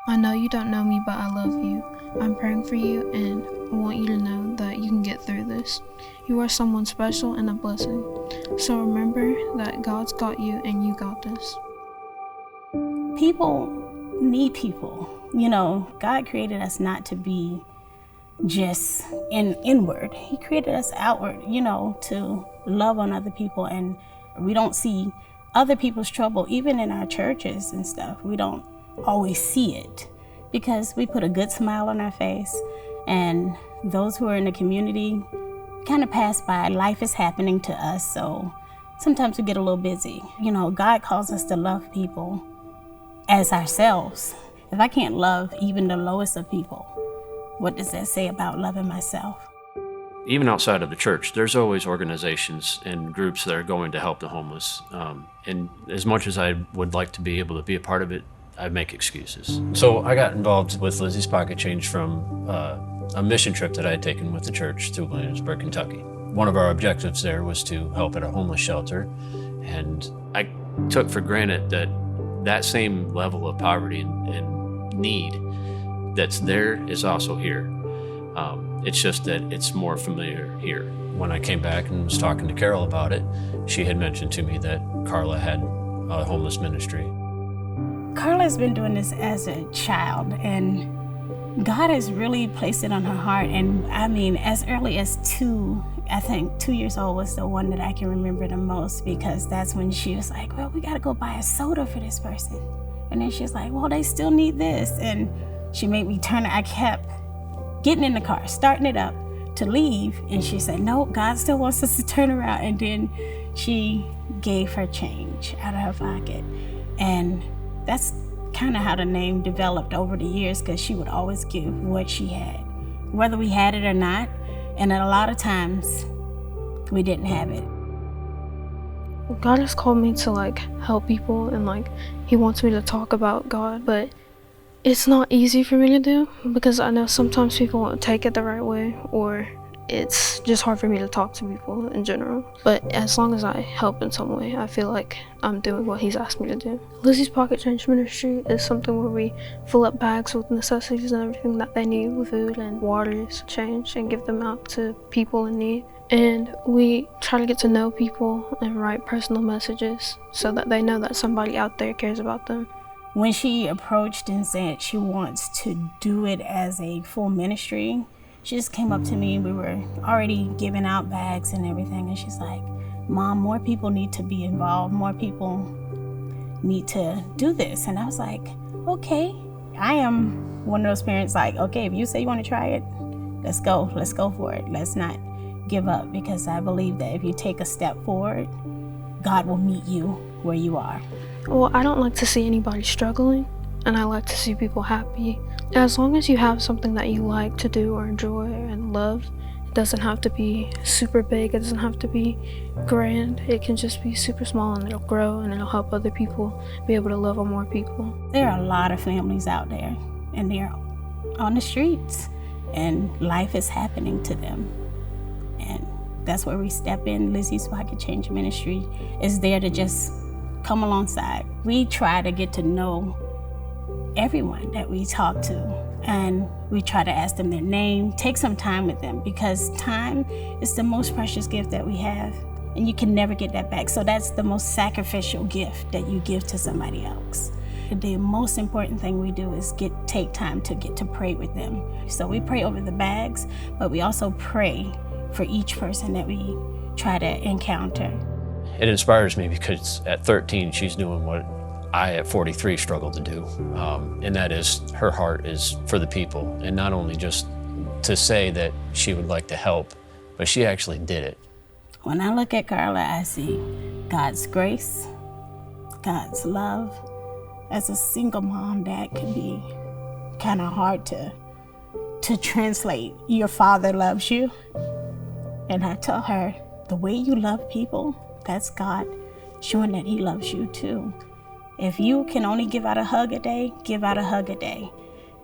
I know you don't know me, but I love you. I'm praying for you and I want you to know that you can get through this. You are someone special and a blessing. So remember that God's got you and you got this. People need people. You know, God created us not to be just inward. He created us outward, you know, to love on other people. And we don't see other people's trouble, even in our churches and stuff. We don't always see it because we put a good smile on our face. And those who are in the community kind of pass by. Life is happening to us, so sometimes we get a little busy. You know, God calls us to love people as ourselves. If I can't love even the lowest of people, what does that say about loving myself? Even outside of the church, there's always organizations and groups that are going to help the homeless. And as much as I would like to be able to be a part of it, I make excuses. So I got involved with Lizzy's Pocket Change from a mission trip that I had taken with the church to Williamsburg, Kentucky. One of our objectives there was to help at a homeless shelter. And I took for granted that that same level of poverty and need that's there is also here. It's just that it's more familiar here. When I came back and was talking to Carol about it, she had mentioned to me that Carla had a homeless ministry. Carla's been doing this as a child, and God has really placed it on her heart. And I mean, as early as 2 years old was the one that I can remember the most, because that's when she was like, well, we gotta go buy a soda for this person. And then she was like, well, they still need this. And she made me turn it. I kept getting in the car, starting it up to leave. And she said, no, God still wants us to turn around. And then she gave her change out of her pocket. And that's kind of how the name developed over the years, because she would always give what she had, whether we had it or not. And a lot of times we didn't have it. God has called me to help people, and He wants me to talk about God, but it's not easy for me to do because I know sometimes people won't take it the right way, or it's just hard for me to talk to people in general. But as long as I help in some way, I feel like I'm doing what He's asked me to do. Lizzy's Pocket Change Ministry is something where we fill up bags with necessities and everything that they need, with food and waters, change, and give them out to people in need. And we try to get to know people and write personal messages so that they know that somebody out there cares about them. When she approached and said she wants to do it as a full ministry, she just came up to me. We were already giving out bags and everything, and she's like, Mom, more people need to be involved. More people need to do this. And I was like, okay. I am one of those parents okay, if you say you want to try it, let's go for it. Let's not give up, because I believe that if you take a step forward, God will meet you where you are. Well, I don't like to see anybody struggling, and I like to see people happy. As long as you have something that you like to do or enjoy and love, it doesn't have to be super big, it doesn't have to be grand. It can just be super small, and it'll grow and it'll help other people be able to love on more people. There are a lot of families out there, and they're on the streets, and life is happening to them. And that's where we step in. Lizzy's Pocket Change Ministry is there to just come alongside. We try to get to know everyone that we talk to, and we try to ask them their name, take some time with them, because time is the most precious gift that we have, and you can never get that back. So that's the most sacrificial gift that you give to somebody else. The most important thing we do is take time to get to pray with them. So we pray over the bags, but we also pray for each person that we try to encounter. It inspires me because at 13, she's doing what I at 43 struggle to do. And that is, her heart is for the people. And not only just to say that she would like to help, but she actually did it. When I look at Carla, I see God's grace, God's love. As a single mom, that can be kind of hard to translate. Your Father loves you. And I tell her, the way you love people, that's God showing that He loves you too. If you can only give out a hug a day, give out a hug a day.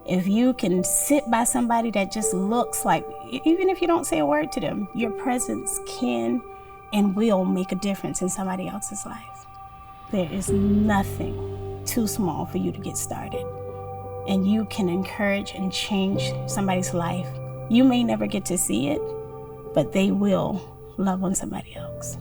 If you can sit by somebody that just looks like, even if you don't say a word to them, your presence can and will make a difference in somebody else's life. There is nothing too small for you to get started. and you can encourage and change somebody's life. You may never get to see it, but they will love on somebody else.